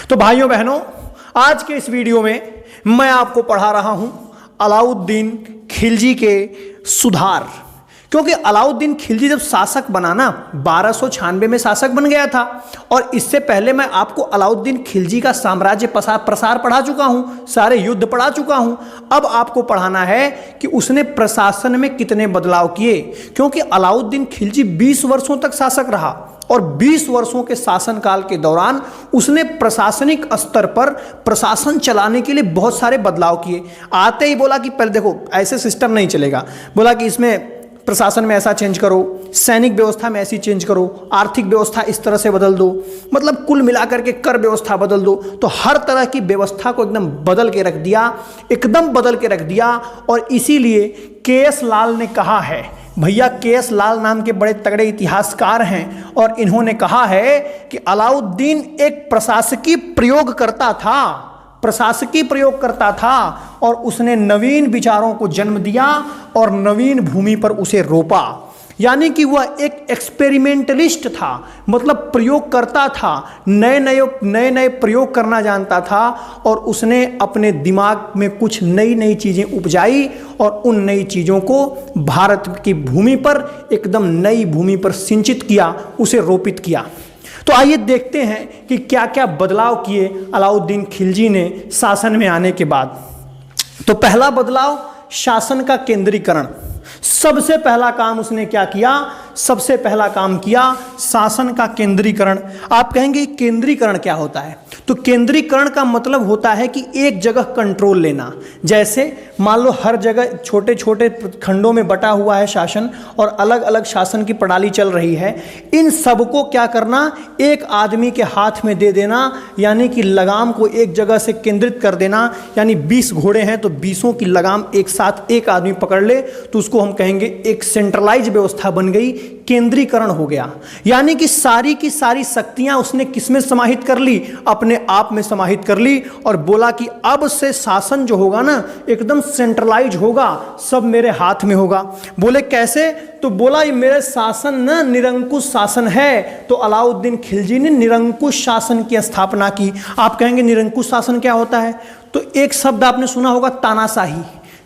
तो भाइयों बहनों, आज के इस वीडियो में मैं आपको पढ़ा रहा हूं अलाउद्दीन खिलजी के सुधार। क्योंकि अलाउद्दीन खिलजी जब शासक बना ना 1296 में शासक बन गया था, और इससे पहले मैं आपको अलाउद्दीन खिलजी का साम्राज्य प्रसार पढ़ा चुका हूं, सारे युद्ध पढ़ा चुका हूं। अब आपको पढ़ाना है कि उसने प्रशासन में कितने बदलाव किए, क्योंकि अलाउद्दीन खिलजी 20 वर्षों तक शासक रहा और 20 वर्षों के शासनकाल के दौरान उसने प्रशासनिक स्तर पर प्रशासन चलाने के लिए बहुत सारे बदलाव किए। आते ही बोला कि पहले देखो ऐसे सिस्टम नहीं चलेगा, बोला कि इसमें प्रशासन में ऐसा चेंज करो, सैनिक व्यवस्था में ऐसी चेंज करो, आर्थिक व्यवस्था इस तरह से बदल दो, मतलब कुल मिलाकर के कर व्यवस्था बदल दो। तो हर तरह की व्यवस्था को एकदम बदल के रख दिया, एकदम बदल के रख दिया। और इसीलिए के.एस. लाल ने कहा है, भैया के.एस. लाल नाम के बड़े तगड़े इतिहासकार हैं, और इन्होंने कहा है कि अलाउद्दीन एक प्रशासकीय प्रयोग करता था, प्रशासकीय प्रयोग करता था, और उसने नवीन विचारों को जन्म दिया और नवीन भूमि पर उसे रोपा। यानी कि वह एक एक्सपेरिमेंटलिस्ट था, मतलब प्रयोग करता था, नए नए प्रयोग करना जानता था, और उसने अपने दिमाग में कुछ नई नई चीज़ें उपजाई और उन नई चीज़ों को भारत की भूमि पर, एकदम नई भूमि पर सिंचित किया, उसे रोपित किया। तो आइए देखते हैं कि क्या क्या बदलाव किए अलाउद्दीन खिलजी ने शासन में आने के बाद। तो पहला बदलाव, शासन का केंद्रीकरण। सबसे पहला काम उसने क्या किया? सबसे पहला काम किया शासन का केंद्रीकरण। आप कहेंगे केंद्रीकरण क्या होता है? तो केंद्रीकरण का मतलब होता है कि एक जगह कंट्रोल लेना। जैसे मान लो हर जगह छोटे छोटे खंडों में बटा हुआ है शासन, और अलग अलग शासन की प्रणाली चल रही है। इन सबको क्या करना? एक आदमी के हाथ में दे देना, यानी कि लगाम को एक जगह से केंद्रित कर देना। यानी 20 घोड़े हैं तो 20 की लगाम एक साथ एक आदमी पकड़ ले, तो उसको हम कहेंगे एक सेंट्रलाइज व्यवस्था बन गई, केंद्रीकरण हो गया। यानी कि सारी की सारी शक्तियां उसने किसमें समाहित कर ली? अपने आप में समाहित कर ली, और बोला कि अब से शासन जो होगा ना एकदम सेंट्रलाइज होगा, सब मेरे हाथ में होगा। बोले कैसे? तो बोला ये मेरे शासन ना निरंकुश शासन है। तो अलाउद्दीन खिलजी ने निरंकुश शासन की स्थापना की। आप कहेंगे निरंकुश शासन क्या होता है? तो एक शब्द आपने सुना होगा, तानाशाही,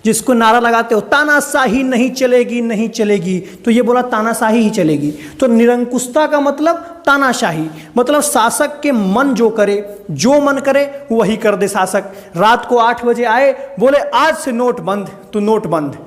जिसको नारा लगाते हो तानाशाही नहीं चलेगी, नहीं चलेगी। तो ये बोला तानाशाही ही चलेगी। तो निरंकुशता का मतलब तानाशाही, मतलब शासक के मन जो करे, जो मन करे वही कर दे शासक। रात को 8 बजे आए, बोले आज से नोट बंद, तो नोट बंद।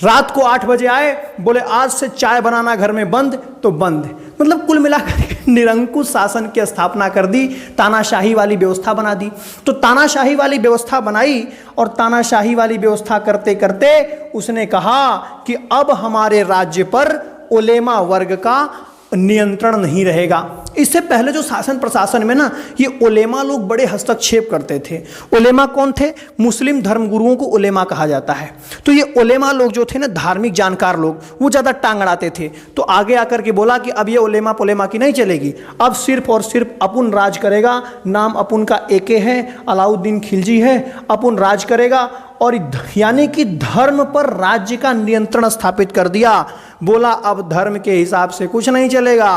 रात को 8 बजे आए, बोले आज से चाय बनाना घर में बंद, तो बंद। मतलब कुल मिलाकर निरंकुश शासन की स्थापना कर दी, तानाशाही वाली व्यवस्था बना दी। तो तानाशाही वाली व्यवस्था बनाई, और तानाशाही वाली व्यवस्था करते करते उसने कहा कि अब हमारे राज्य पर उलेमा वर्ग का नियंत्रण नहीं रहेगा। इससे पहले जो शासन प्रशासन में ना ये उलेमा लोग बड़े हस्तक्षेप करते थे। उलेमा कौन थे? मुस्लिम धर्मगुरुओं को उलेमा कहा जाता है। तो ये उलेमा लोग जो थे ना, धार्मिक जानकार लोग, वो ज़्यादा टांग अड़ाते थे। तो आगे आकर के बोला कि अब ये उलेमा पुलेमा की नहीं चलेगी, अब सिर्फ और सिर्फ अपुन राज करेगा। नाम अपुन का एके है, अलाउद्दीन खिलजी है, अपुन राज करेगा। और यानी कि धर्म पर राज्य का नियंत्रण स्थापित कर दिया। बोला अब धर्म के हिसाब से कुछ नहीं चलेगा,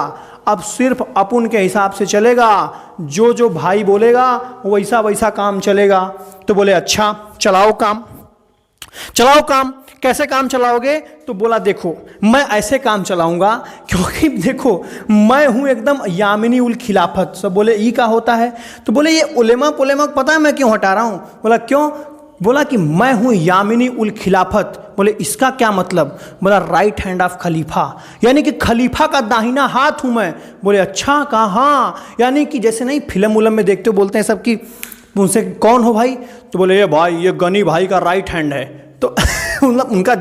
अब सिर्फ अपुन के हिसाब से चलेगा, जो जो भाई बोलेगा वैसा वैसा काम चलेगा। तो बोले अच्छा चलाओ काम, चलाओ काम। कैसे काम चलाओगे? तो बोला देखो मैं ऐसे काम चलाऊंगा, क्योंकि देखो मैं हूं एकदम यामिनी उल खिलाफत। सब बोले ई का होता है? तो बोले ये उलेमा पुलेमा पता है मैं क्यों हटा रहा हूं? बोला क्यों? बोला कि मैं हूं यामिनी उल खिलाफत। बोले इसका क्या मतलब? बोला राइट हैंड ऑफ खलीफा, यानी कि खलीफा का दाहिना हाथ हूं मैं। बोले अच्छा कहाँ? यानी कि जैसे नहीं फिल्म उलम में देखते हो, बोलते हैं सबकी, उनसे कौन हो भाई? तो बोले ये भाई ये गनी भाई का राइट हैंड है। तो मतलब उनका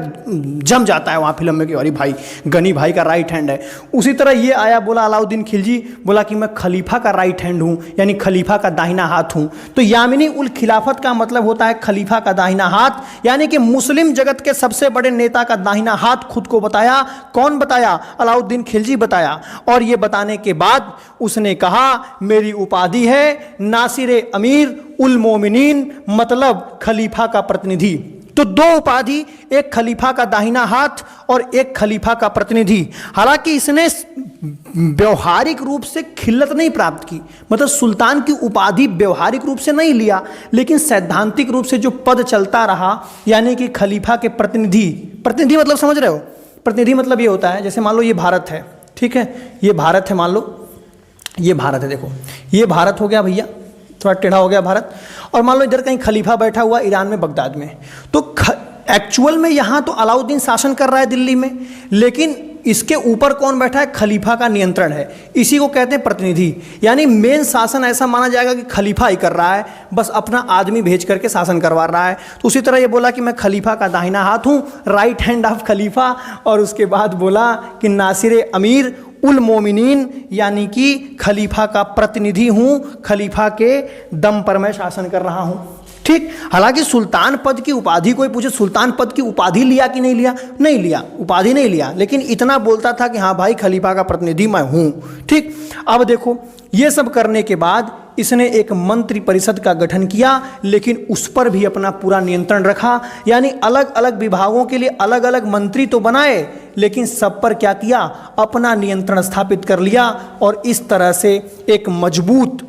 जम जाता है वहाँ फिल्म में कि अरे भाई गनी भाई का राइट हैंड है। उसी तरह ये आया, बोला अलाउद्दीन खिलजी, बोला कि मैं खलीफा का राइट हैंड हूँ, यानी खलीफा का दाहिना हाथ हूँ। तो यामिनी उल खिलाफत का मतलब होता है खलीफा का दाहिना हाथ, यानी कि मुस्लिम जगत के सबसे बड़े नेता का दाहिना हाथ खुद को बताया। कौन बताया? अलाउद्दीन खिलजी बताया। और ये बताने के बाद उसने कहा मेरी उपाधि है नासिर अमीर उल मोमिनीन, मतलब खलीफा का प्रतिनिधि। तो दो उपाधि, एक खलीफा का दाहिना हाथ और एक खलीफा का प्रतिनिधि। हालांकि इसने व्यवहारिक रूप से खिल्लत नहीं प्राप्त की, मतलब सुल्तान की उपाधि व्यवहारिक रूप से नहीं लिया, लेकिन सैद्धांतिक रूप से जो पद चलता रहा, यानी कि खलीफा के प्रतिनिधि। प्रतिनिधि मतलब समझ रहे हो? प्रतिनिधि मतलब ये होता है, जैसे मान लो ये भारत है, ठीक है, ये भारत है, मान लो ये भारत है, देखो ये भारत हो गया भैया, थोड़ा टेढ़ा हो गया भारत, और मान लो इधर कहीं खलीफा बैठा हुआ ईरान में, बगदाद में, तो एक्चुअल में यहाँ तो अलाउद्दीन शासन कर रहा है दिल्ली में, लेकिन इसके ऊपर कौन बैठा है? खलीफा का नियंत्रण है, इसी को कहते हैं प्रतिनिधि। यानी मेन शासन ऐसा माना जाएगा कि खलीफा ही कर रहा है, बस अपना आदमी भेज करके शासन करवा रहा है। तो उसी तरह ये बोला कि मैं खलीफा का दाहिना हाथ हूँ, राइट हैंड ऑफ खलीफा, और उसके बाद बोला कि नासिर अमीर उल मोमिनीन, यानी कि खलीफा का प्रतिनिधि हूँ, खलीफा के दम पर मैं शासन कर रहा हूँ। ठीक, हालांकि सुल्तान पद की उपाधि, कोई पूछे सुल्तान पद की उपाधि लिया कि नहीं लिया? नहीं लिया, उपाधि नहीं लिया, लेकिन इतना बोलता था कि हाँ भाई खलीफा का प्रतिनिधि मैं हूं। ठीक, अब देखो ये सब करने के बाद इसने एक मंत्री परिषद का गठन किया, लेकिन उस पर भी अपना पूरा नियंत्रण रखा। यानी अलग अलग विभागों के लिए अलग अलग मंत्री तो बनाए, लेकिन सब पर क्या किया? अपना नियंत्रण स्थापित कर लिया, और इस तरह से एक मजबूत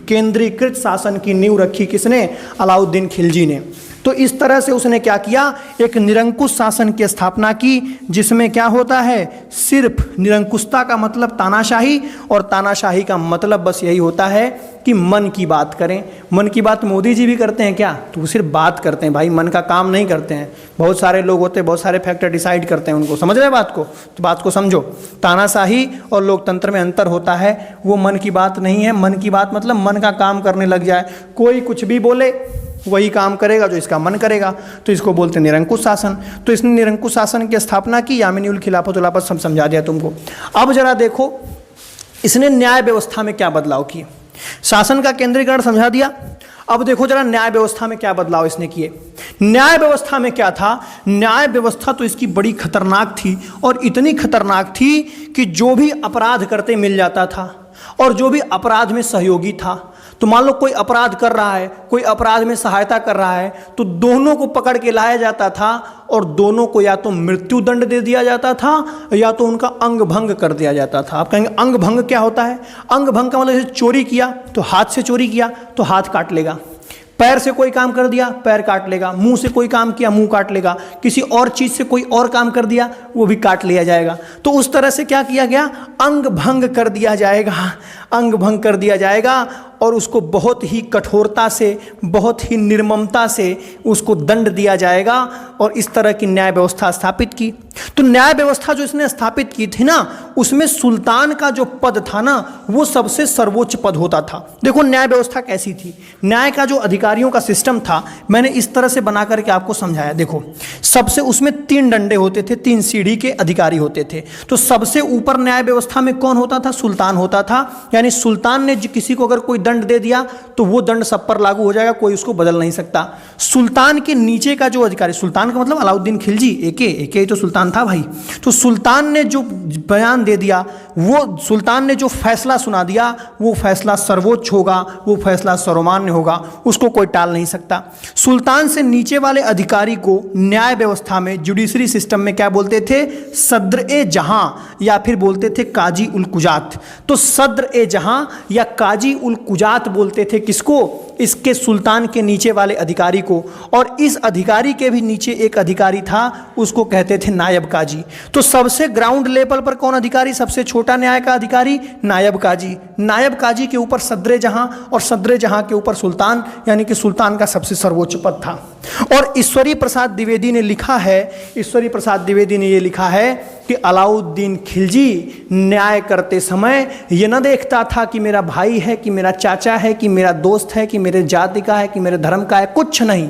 केंद्रीकृत शासन की नींव रखी किसने? अलाउद्दीन खिलजी ने। तो इस तरह से उसने क्या किया? एक निरंकुश शासन की स्थापना की, जिसमें क्या होता है? सिर्फ निरंकुशता का मतलब तानाशाही, और तानाशाही का मतलब बस यही होता है कि मन की बात करें। मन की बात मोदी जी भी करते हैं क्या? तो वो सिर्फ बात करते हैं भाई, मन का काम नहीं करते हैं। बहुत सारे लोग होते हैं, बहुत सारे फैक्टर डिसाइड करते हैं उनको, समझ रहे बात को? तो बात को समझो, तानाशाही और लोकतंत्र में अंतर होता है। वो मन की बात नहीं है, मन की बात मतलब मन का काम करने लग जाए, कोई कुछ भी बोले वही काम करेगा जो इसका मन करेगा, तो इसको बोलते हैं निरंकुश शासन। तो इसने निरंकुश शासन की स्थापना की, यामिनी उल खिलाफत उल आपस सब समझा दिया तुमको। अब जरा देखो इसने न्याय व्यवस्था में क्या बदलाव किए। शासन का केंद्रीकरण समझा दिया, अब देखो जरा न्याय व्यवस्था में क्या बदलाव इसने किए। न्याय व्यवस्था में क्या था? न्याय व्यवस्था तो इसकी बड़ी खतरनाक थी, और इतनी खतरनाक थी कि जो भी अपराध करते मिल जाता था, और जो भी अपराध में सहयोगी था, तो मान लो कोई अपराध कर रहा है, कोई अपराध में सहायता कर रहा है, तो दोनों को पकड़ के लाया जाता था, और दोनों को या तो मृत्यु दंड दे दिया जाता था, या तो उनका अंग भंग कर दिया जाता था। आप कहेंगे अंग भंग क्या होता है? अंग भंग का मतलब जैसे चोरी किया तो हाथ से चोरी किया तो हाथ काट लेगा, पैर से कोई काम कर दिया पैर काट लेगा, मुंह से कोई काम किया मुंह काट लेगा, किसी और चीज से कोई और काम कर दिया वो भी काट लिया जाएगा। तो उस तरह से क्या किया गया? अंग भंग कर दिया जाएगा, अंग भंग कर दिया जाएगा, और उसको बहुत ही कठोरता से, बहुत ही निर्ममता से उसको दंड दिया जाएगा, और इस तरह की न्याय व्यवस्था स्थापित की। तो न्याय व्यवस्था जो इसने स्थापित की थी ना, उसमें सुल्तान का जो पद था ना, वो सबसे सर्वोच्च पद होता था। देखो न्याय व्यवस्था कैसी थी, न्याय का जो अधिकारियों का सिस्टम था, मैंने इस तरह से बना करके आपको समझाया। देखो सबसे उसमें 3 डंडे होते थे, 3 सीढ़ी के अधिकारी होते थे। तो सबसे ऊपर न्याय व्यवस्था में कौन होता था? सुल्तान होता था। यानी सुल्तान ने किसी को अगर कोई दंड दे दिया तो वो दंड सब पर लागू हो जाएगा, कोई उसको बदल नहीं सकता। सुल्तान के नीचे का जो अधिकारी, सुल्तान का मतलब अलाउद्दीन खिलजी, एक ही तो सुल्तान था भाई। तो सुल्तान ने जो बयान दे दिया, वो सुल्तान ने जो फैसला सुना दिया, वो फैसला सर्वोच्च होगा, वो फैसला सर्वमान्य होगा, उसको कोई टाल नहीं सकता। सुल्तान से नीचे वाले अधिकारी को न्याय व्यवस्था में, जुडिशरी सिस्टम में क्या बोलते थे? सद्र ए जहां, या फिर बोलते थे काजी उल कुजात। तो सद्र ए जहां या काजी उल कुजात बोलते थे किसको? इसके सुल्तान के नीचे वाले अधिकारी को। और इस अधिकारी के भी नीचे एक अधिकारी था, उसको कहते थे नायब काजी। तो सबसे ग्राउंड लेवल पर कौन अधिकारी? सबसे छोटा न्याय का अधिकारी नायब काजी। नायब काजी के ऊपर सद्रे जहां, और सद्रे जहां के ऊपर सुल्तान, यानी कि सुल्तान का सबसे सर्वोच्च पद था। और ईश्वरी प्रसाद द्विवेदी ने लिखा है, ईश्वरी प्रसाद द्विवेदी ने यह लिखा है कि अलाउद्दीन खिलजी न्याय करते समय ये न देखता था कि मेरा भाई है, कि मेरा चाचा है, कि मेरा दोस्त है, कि मेरे जाति का है, कि मेरे धर्म का है, कुछ नहीं।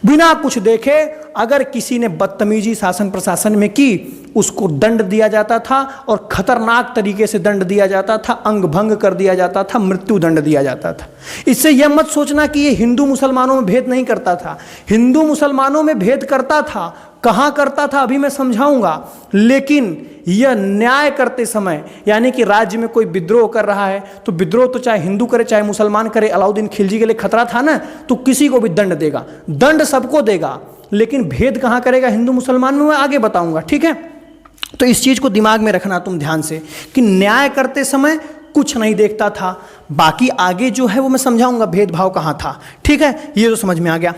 बिना कुछ देखे अगर किसी ने बदतमीजी शासन प्रशासन में की, उसको दंड दिया जाता था, और खतरनाक तरीके से दंड दिया जाता था, अंग भंग कर दिया जाता था, मृत्यु दंड दिया जाता था। इससे यह मत सोचना कि ये हिंदू मुसलमानों में भेद नहीं करता था, हिंदू मुसलमानों में भेद करता था। कहाँ करता था अभी मैं समझाऊंगा, लेकिन यह न्याय करते समय, यानी कि राज्य में कोई विद्रोह कर रहा है, तो विद्रोह तो चाहे हिंदू करे चाहे मुसलमान करे, अलाउद्दीन खिलजी के लिए खतरा था ना, तो किसी को भी दंड देगा, दंड सबको देगा, लेकिन भेद कहाँ करेगा हिंदू मुसलमान में, मैं आगे बताऊंगा, ठीक है। तो इस चीज़ को दिमाग में रखना तुम ध्यान से कि न्याय करते समय कुछ नहीं देखता था, बाकी आगे जो है वो मैं समझाऊंगा भेदभाव कहाँ था, ठीक है। ये तो समझ में आ गया।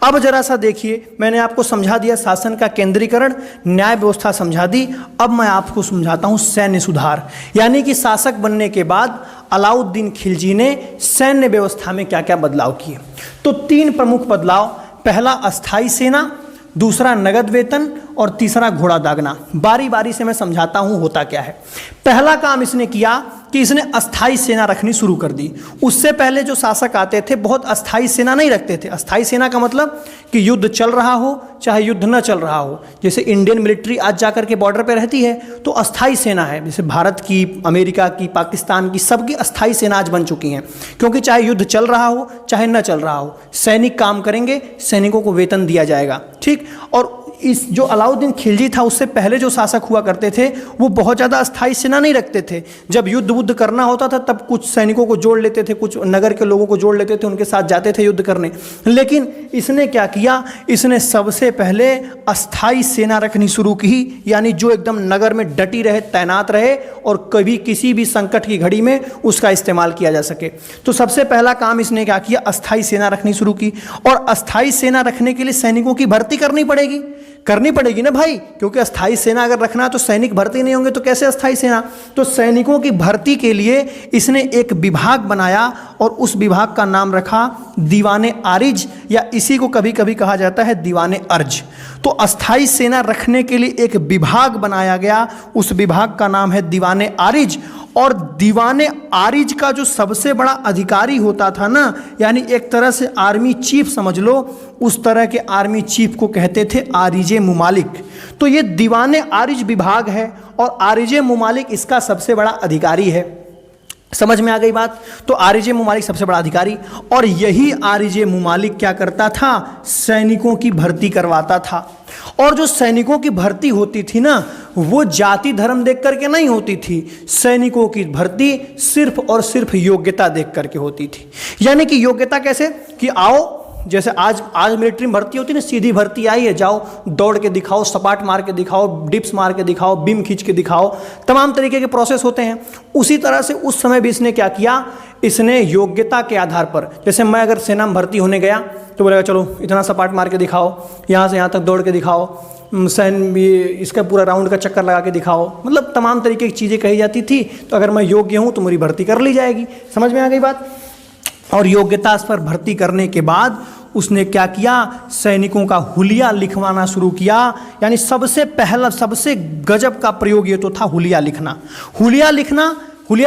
अब जरा सा देखिए, मैंने आपको समझा दिया शासन का केंद्रीकरण, न्याय व्यवस्था समझा दी। अब मैं आपको समझाता हूँ सैन्य सुधार, यानी कि शासक बनने के बाद अलाउद्दीन खिलजी ने सैन्य व्यवस्था में क्या क्या बदलाव किए। तो 3 प्रमुख बदलाव, पहला अस्थाई सेना, दूसरा नगद वेतन और तीसरा घोड़ा दागना। बारी बारी से मैं समझाता हूं होता क्या है। पहला काम इसने किया कि इसने अस्थाई सेना रखनी शुरू कर दी। उससे पहले जो शासक आते थे बहुत अस्थाई सेना नहीं रखते थे। अस्थाई सेना का मतलब कि युद्ध चल रहा हो चाहे युद्ध न चल रहा हो, जैसे इंडियन मिलिट्री आज जाकर के बॉर्डर पे रहती है तो अस्थाई सेना है, जैसे भारत की, अमेरिका की, पाकिस्तान की, सबकी अस्थाई सेना आज बन चुकी हैं, क्योंकि चाहे युद्ध चल रहा हो चाहे न चल रहा हो, सैनिक काम करेंगे, सैनिकों को वेतन दिया जाएगा, ठीक। और इस जो अलाउद्दीन खिलजी था उससे पहले जो शासक हुआ करते थे वो बहुत ज़्यादा अस्थाई सेना नहीं रखते थे। जब युद्ध वुद्ध करना होता था तब कुछ सैनिकों को जोड़ लेते थे, कुछ नगर के लोगों को जोड़ लेते थे, उनके साथ जाते थे युद्ध करने। लेकिन इसने क्या किया, इसने सबसे पहले अस्थाई सेना रखनी शुरू की, यानी जो एकदम नगर में डटी रहे, तैनात रहे और कभी किसी भी संकट की घड़ी में उसका इस्तेमाल किया जा सके। तो सबसे पहला काम इसने क्या किया, अस्थाई सेना रखनी शुरू की। और अस्थाई सेना रखने के लिए सैनिकों की भर्ती करनी पड़ेगी ना भाई, क्योंकि अस्थाई सेना अगर रखना तो सैनिक भर्ती नहीं होंगे तो कैसे अस्थाई सेना। तो सैनिकों की भर्ती के लिए इसने एक विभाग बनाया और उस विभाग का नाम रखा दीवाने आरिज, या इसी को कभी कभी कहा जाता है दीवाने अर्ज। तो अस्थाई सेना रखने के लिए एक विभाग बनाया गया, उस विभाग का नाम है दीवाने आरिज। और दीवाने आरिज का जो सबसे बड़ा अधिकारी होता था ना, यानी एक तरह से आर्मी चीफ समझ लो, उस तरह के आर्मी चीफ को कहते थे आरिजे मुमालिक। तो ये दीवाने आरिज विभाग है और आरिजे मुमालिक इसका सबसे बड़ा अधिकारी है। समझ में आ गई बात। तो आरिजे मुमालिक सबसे बड़ा अधिकारी, और यही आरिजे मुमालिक क्या करता था, सैनिकों की भर्ती करवाता था। और जो सैनिकों की भर्ती होती थी ना, वो जाति धर्म देख करके नहीं होती थी, सैनिकों की भर्ती सिर्फ और सिर्फ योग्यता देख करके होती थी। यानी कि योग्यता कैसे कि आओ, जैसे आज मिलिट्री में भर्ती होती है ना, सीधी भर्ती आई है, जाओ दौड़ के दिखाओ, सपाट मार के दिखाओ, डिप्स मार के दिखाओ, बीम खींच के दिखाओ, तमाम तरीके के प्रोसेस होते हैं। उसी तरह से उस समय भी इसने क्या किया, इसने योग्यता के आधार पर, जैसे मैं अगर सेना में भर्ती होने गया तो बोलेगा चलो इतना सपाट मार के दिखाओ, यहाँ से यहाँ तक दौड़ के दिखाओ, सैन भी इसका पूरा राउंड का चक्कर लगा के दिखाओ, मतलब तमाम तरीके की चीज़ें कही जाती थी। तो अगर मैं योग्य हूँ तो मेरी भर्ती कर ली जाएगी। समझ में आ गई बात। और योग्यता पर भर्ती करने के बाद उसने क्या किया, सैनिकों का हुलिया लिखवाना शुरू किया। यानी सबसे पहला, सबसे गजब का प्रयोग ये तो था हुलिया लिखना। हुलिया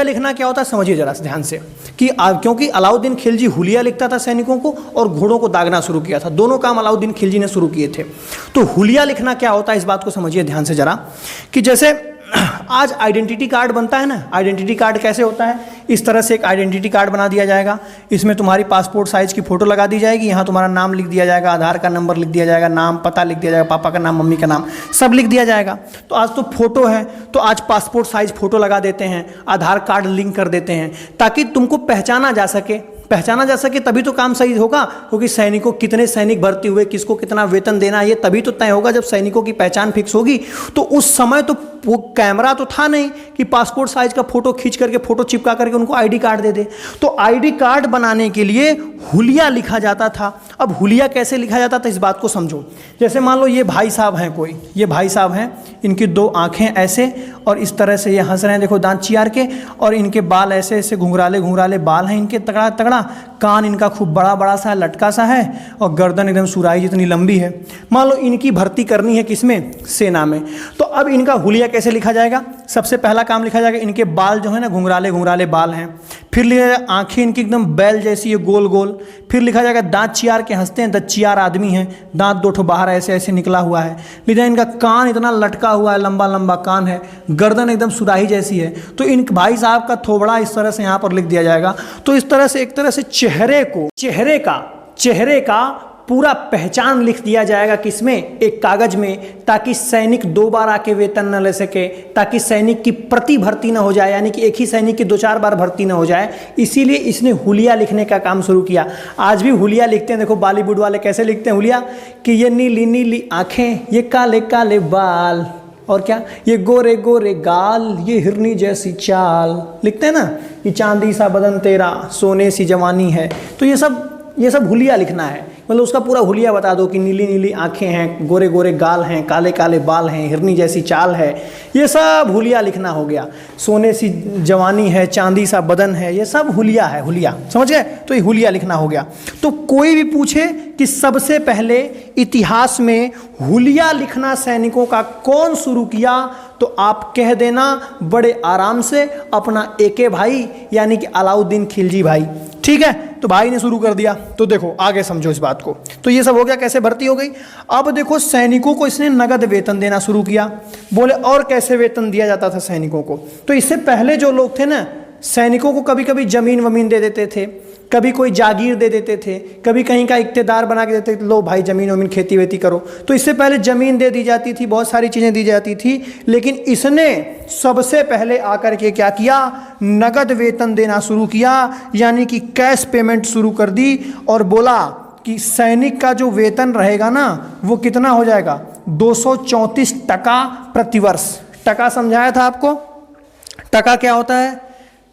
लिखना क्या होता है समझिए जरा ध्यान से कि क्योंकि अलाउद्दीन खिलजी हुलिया लिखता था सैनिकों को और घोड़ों को दागना शुरू किया था, दोनों काम अलाउद्दीन खिलजी ने शुरू किए थे। तो हुलिया लिखना क्या होता है इस बात को समझिए ध्यान से जरा, कि जैसे आज आइडेंटिटी कार्ड बनता है ना, आइडेंटिटी कार्ड कैसे होता है, इस तरह से एक आइडेंटिटी कार्ड बना दिया जाएगा। इसमें तुम्हारी पासपोर्ट साइज की फ़ोटो लगा दी जाएगी, यहाँ तुम्हारा नाम लिख दिया जाएगा, आधार का नंबर लिख दिया जाएगा, नाम पता लिख दिया जाएगा, पापा का नाम मम्मी का नाम सब लिख दिया जाएगा। तो आज तो फोटो है तो आज पासपोर्ट साइज फ़ोटो लगा देते हैं, आधार कार्ड लिंक कर देते हैं ताकि तुमको पहचाना जा सके, तभी तो काम सही होगा। क्योंकि सैनिकों, कितने सैनिक भर्ती हुए, किसको कितना वेतन देना, ये तभी तो तय होगा जब सैनिकों की पहचान फिक्स होगी। तो उस समय तो वो कैमरा तो था नहीं कि पासपोर्ट साइज का फोटो खींच करके, फोटो चिपका करके उनको आईडी कार्ड दे दे। तो आईडी कार्ड बनाने के लिए हुलिया लिखा जाता था। अब हुलिया कैसे लिखा जाता था इस बात को समझो। जैसे मान लो ये भाई साहब हैं, कोई ये भाई साहब हैं, इनकी 2 आंखें ऐसे और इस तरह से ये हंस रहे हैं, देखो दांत चियार के, और इनके बाल ऐसे ऐसे घुंघराले बाल हैं इनके, तगड़ा तगड़ा कान इनका खूब बड़ा बड़ा सा लटका सा है और गर्दन एकदम सुराही जितनी लंबी है। मान लो इनकी भर्ती करनी है किसमें, सेना में। तो अब इनका हुलिया कैसे लिखा जाएगा, सबसे पहला काम लिखा जाएगा, इनके बाल जो है ना घुंघराले बाल हैं। फिर लिखा जाएगा आंखें इनकी एकदम बैल जैसी है, गोल गोल। फिर लिखा जाएगा दांत चियार के हंसते हैं, दच्चियार आदमी हैं, दांत 2 ठो बाहर ऐसे ऐसे निकला हुआ है। लिखा इनका कान इतना लटका हुआ है, लंबा लंबा कान है, गर्दन एकदम सुराही जैसी है। तो इन भाई साहब का थोबड़ा इस तरह से यहाँ पर लिख दिया जाएगा। तो इस तरह से एक तरह से चेहरे का पूरा पहचान लिख दिया जाएगा किसमें, एक कागज में, ताकि सैनिक 2 बार आके वेतन न ले सके, ताकि सैनिक की प्रति भर्ती ना हो जाए, यानी कि एक ही सैनिक की 2-4 बार भर्ती ना हो जाए। इसीलिए इसने हुलिया लिखने का काम शुरू किया। आज भी हुलिया लिखते हैं, देखो बॉलीवुड वाले कैसे लिखते हैं हुलिया, कि ये नीली नीली आंखें, ये काले काले बाल, और क्या, ये गोरे गोरे गाल, ये हिरनी जैसी चाल, लिखते हैं ना, कि चांदी सा बदन तेरा, सोने सी जवानी है। तो ये सब हुलिया लिखना है, मतलब उसका पूरा हुलिया बता दो कि नीली नीली आंखें हैं, गोरे गोरे गाल हैं, काले काले बाल हैं, हिरनी जैसी चाल है, ये सब हुलिया लिखना हो गया। सोने सी जवानी है, चांदी सा बदन है, ये सब हुलिया है, हुलिया, समझ गए। तो ये हुलिया लिखना हो गया। तो कोई भी पूछे कि सबसे पहले इतिहास में हुलिया लिखना सैनिकों का कौन शुरू किया, तो आप कह देना बड़े आराम से अपना एके भाई, यानी कि अलाउद्दीन खिलजी भाई। ठीक है, तो भाई ने शुरू कर दिया। तो देखो आगे समझो इस बात को। तो ये सब हो गया, कैसे भर्ती हो गई। अब देखो सैनिकों को इसने नगद वेतन देना शुरू किया। बोले और कैसे वेतन दिया जाता था सैनिकों को, तो इससे पहले जो लोग थे ना, सैनिकों को कभी कभी जमीन वमीन दे देते थे, कभी कोई जागीर दे देते थे, कभी कहीं का इख्तियार बना के देते थे, लो भाई जमीन वमीन खेती वेती करो। तो इससे पहले जमीन दे दी जाती थी, बहुत सारी चीज़ें दी जाती थी, लेकिन इसने सबसे पहले आकर के क्या किया, नगद वेतन देना शुरू किया, यानी कि कैश पेमेंट शुरू कर दी। और बोला कि सैनिक का जो वेतन रहेगा ना, वो कितना हो जाएगा, 234 टका प्रतिवर्ष। टका समझाया था आपको, टका क्या होता है,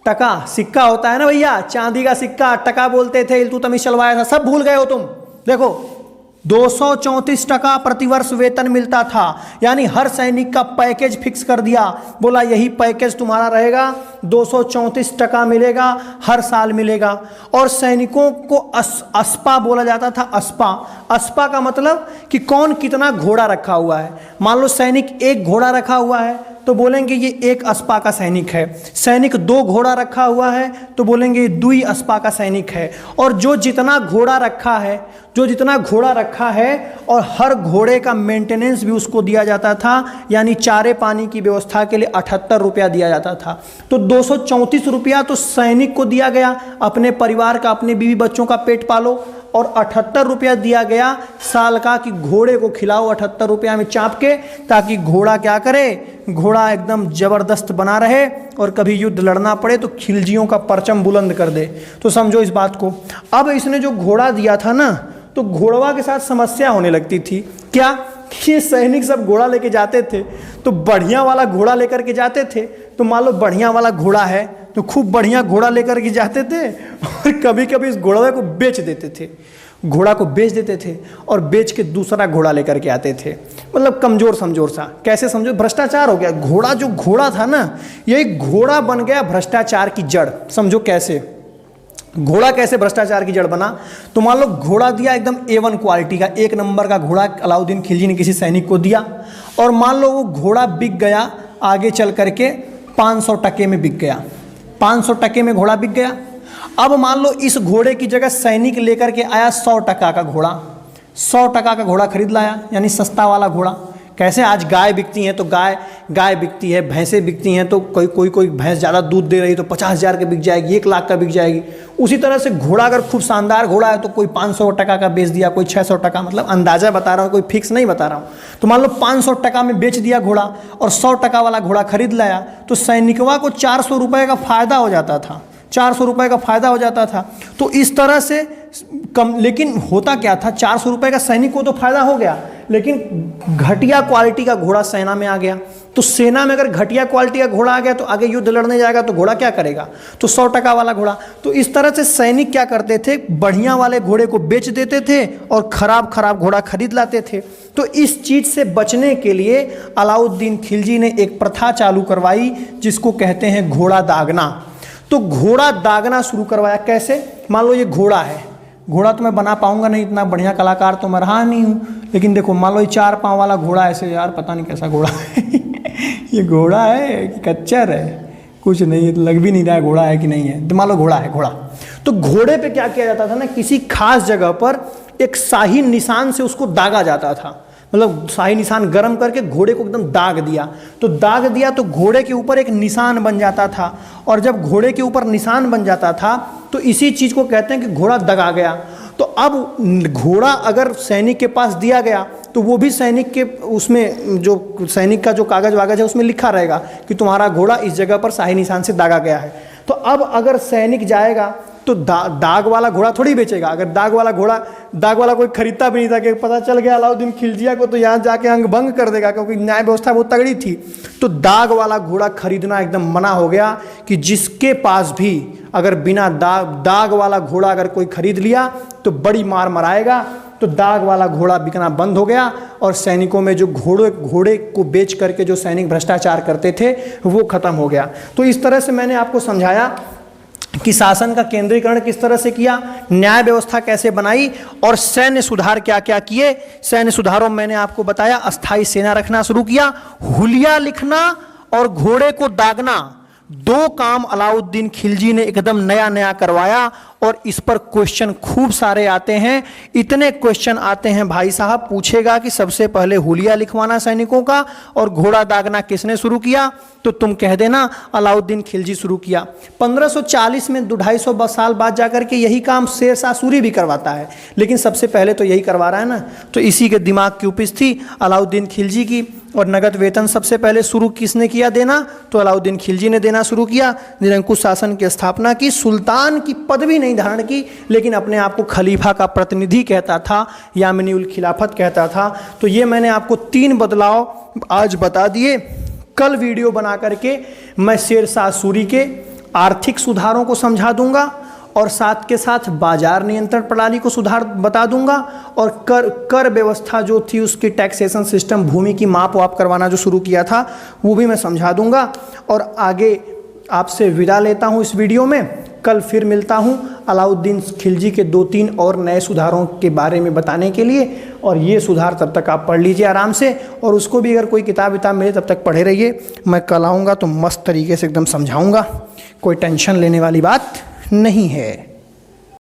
टका सिक्का होता है ना भैया, चांदी का सिक्का टका बोलते थे, इल्तुतमिश चलवाया था, सब भूल गए हो तुम। देखो 234 टका प्रतिवर्ष वेतन मिलता था, यानी हर सैनिक का पैकेज फिक्स कर दिया। बोला यही पैकेज तुम्हारा रहेगा, 234 टका मिलेगा, हर साल मिलेगा। और सैनिकों को अस्पा बोला जाता था, अस्पा। अस्पा का मतलब कि कौन कितना घोड़ा रखा हुआ है। मान लो सैनिक 1 घोड़ा रखा हुआ है तो बोलेंगे ये 1 अस्पा का सैनिक है। सैनिक 2 घोड़ा रखा हुआ है तो बोलेंगे ये 2 अस्पा का सैनिक है। और जो जितना घोड़ा रखा है, और हर घोड़े का मेंटेनेंस भी उसको दिया जाता था, यानी चारे पानी की व्यवस्था के लिए 78 रुपया दिया जाता था। तो 234 रुपया तो सैनिक को दिया गया, अपने परिवार का, अपने बीवी बच्चों का पेट पालो। और 78 रुपया दिया गया साल का कि घोड़े को खिलाओ 78 रुपया में चाप के, ताकि घोड़ा क्या करे, घोड़ा एकदम जबरदस्त बना रहे और कभी युद्ध लड़ना पड़े तो खिलजियों का परचम बुलंद कर दे। तो समझो इस बात को। अब इसने जो घोड़ा दिया था ना, तो घोड़वा के साथ समस्या होने लगती थी। क्या, ये सैनिक सब घोड़ा लेके जाते थे तो बढ़िया वाला घोड़ा लेकर के जाते थे। तो मान लो बढ़िया वाला घोड़ा है तो खूब बढ़िया घोड़ा लेकर के जाते थे, और कभी कभी इस घोड़े को बेच देते थे, घोड़ा को बेच देते थे और बेच के दूसरा घोड़ा लेकर के आते थे। मतलब कमजोर समझोर सा, कैसे समझो, भ्रष्टाचार हो गया। घोड़ा जो घोड़ा था ना, यही घोड़ा बन गया भ्रष्टाचार की जड़। समझो कैसे, घोड़ा कैसे भ्रष्टाचार की जड़ बना। तो मान लो घोड़ा दिया एकदम A1 क्वालिटी का, 1 नंबर का घोड़ा अलाउद्दीन खिलजी ने किसी सैनिक को दिया, और मान लो वो घोड़ा बिक गया आगे चल करके 500 टके में बिक गया, 500 टके में घोड़ा बिक गया। अब मान लो इस घोड़े की जगह सैनिक लेकर के आया 100 टका का घोड़ा, 100 टका का घोड़ा खरीद लाया, यानी सस्ता वाला घोड़ा। कैसे, आज गाय बिकती हैं तो गाय बिकती है, भैंसें बिकती हैं तो कोई भैंस ज़्यादा दूध दे रही तो 50,000 की बिक जाएगी, 1 लाख का बिक जाएगी। उसी तरह से घोड़ा अगर खूब शानदार घोड़ा है तो कोई 500 टका का बेच दिया, कोई 600 टका, मतलब अंदाज़ा बता रहा हूँ, कोई फिक्स नहीं बता रहा हूँ। तो मान लो 500 टका में बेच दिया घोड़ा और 100 टका वाला घोड़ा खरीद लाया, तो सैनिकवा को 400 रुपये का फ़ायदा हो जाता था, 400 रुपये का फ़ायदा हो जाता था। तो इस तरह से कम, लेकिन होता क्या था, 400 रुपये का सैनिक को तो फायदा हो गया, लेकिन घटिया क्वालिटी का घोड़ा सेना में आ गया। तो सेना में अगर घटिया क्वालिटी का घोड़ा आ गया तो आगे युद्ध लड़ने जाएगा तो घोड़ा क्या करेगा, तो 100 टका वाला घोड़ा। तो इस तरह से सैनिक क्या करते थे, बढ़िया वाले घोड़े को बेच देते थे और खराब घोड़ा खरीद लाते थे। तो इस चीज़ से बचने के लिए अलाउद्दीन खिलजी ने एक प्रथा चालू करवाई जिसको कहते हैं घोड़ा दागना। तो घोड़ा दागना शुरू करवाया। कैसे, मान लो ये घोड़ा है, घोड़ा तो मैं बना पाऊंगा नहीं, इतना बढ़िया कलाकार तो मैं रहा नहीं हूँ, लेकिन देखो मान लो ये 4 पाँव वाला घोड़ा, ऐसे यार पता नहीं कैसा घोड़ा है ये घोड़ा है कि कच्चर है, कुछ नहीं, लग भी नहीं रहा है घोड़ा है कि नहीं है। तो मान लो घोड़ा है, घोड़ा। तो घोड़े पे क्या किया जाता था ना, किसी खास जगह पर एक शाही निशान से उसको दागा जाता था, मतलब शाही निशान गर्म करके घोड़े को एकदम दाग दिया। तो दाग दिया तो घोड़े के ऊपर एक निशान बन जाता था, और जब घोड़े के ऊपर निशान बन जाता था तो इसी चीज़ को कहते हैं कि घोड़ा दगा गया। तो अब घोड़ा अगर सैनिक के पास दिया गया तो वो भी सैनिक के उसमें जो सैनिक का जो कागज वागज है उसमें लिखा रहेगा कि तुम्हारा घोड़ा इस जगह पर शाही निशान से दागा गया है। तो अब अगर सैनिक जाएगा तो दाग वाला घोड़ा थोड़ी बेचेगा। अगर दाग वाला कोई खरीदता भी नहीं था कि पता चल गया अलाउद्दीन खिलजिया को, तो यहाँ जाके अंग भंग कर देगा, क्योंकि न्याय व्यवस्था बहुत तगड़ी थी। तो दाग वाला घोड़ा खरीदना एकदम मना हो गया कि जिसके पास भी अगर बिना दाग वाला घोड़ा अगर कोई खरीद लिया तो बड़ी मार मराएगा। तो दाग वाला घोड़ा बिकना बंद हो गया और सैनिकों में जो घोड़े को बेच करके जो सैनिक भ्रष्टाचार करते थे वो खत्म हो गया। तो इस तरह से मैंने आपको समझाया कि शासन का केंद्रीकरण किस तरह से किया, न्याय व्यवस्था कैसे बनाई और सैन्य सुधार क्या क्या किए। सैन्य सुधारों में मैंने आपको बताया अस्थाई सेना रखना शुरू किया, हुलिया लिखना और घोड़े को दागना, दो काम अलाउद्दीन खिलजी ने एकदम नया नया करवाया। और इस पर क्वेश्चन खूब सारे आते हैं, इतने क्वेश्चन आते हैं भाई साहब, पूछेगा कि सबसे पहले हुलिया लिखवाना सैनिकों का और घोड़ा दागना किसने शुरू किया, तो तुम कह देना अलाउद्दीन खिलजी शुरू किया। 1540 में 250 साल बाद जाकर के यही काम शेर शाह सूरी भी करवाता है, लेकिन सबसे पहले तो यही करवा रहा है ना। तो इसी के दिमाग की उपज थी अलाउद्दीन खिलजी की। और नगद वेतन सबसे पहले शुरू किसने किया देना, तो अलाउद्दीन खिलजी ने देना शुरू किया। निरंकुश शासन की स्थापना की, सुल्तान की पदवी नहीं धारण की, लेकिन अपने आप को खलीफा का प्रतिनिधि कहता था, यामिनी उल खिलाफत कहता था। तो ये मैंने आपको 3 बदलाव आज बता दिए। कल वीडियो बना करके मैं शेर शाह सूरी के आर्थिक सुधारों को समझा दूंगा और साथ के साथ बाजार नियंत्रण प्रणाली को सुधार बता दूंगा और कर व्यवस्था जो थी उसकी टैक्सेशन सिस्टम, भूमि की माप वाप करवाना जो शुरू किया था वो भी मैं समझा दूंगा। और आगे आपसे विदा लेता हूं इस वीडियो में। कल फिर मिलता हूं अलाउद्दीन खिलजी के 2-3 और नए सुधारों के बारे में बताने के लिए। और ये सुधार तब तक आप पढ़ लीजिए आराम से, और उसको भी अगर कोई किताब विताब मिले तब तक पढ़े रहिए। मैं कल आऊँगा तो मस्त तरीके से एकदम समझाऊँगा, कोई टेंशन लेने वाली बात नहीं है।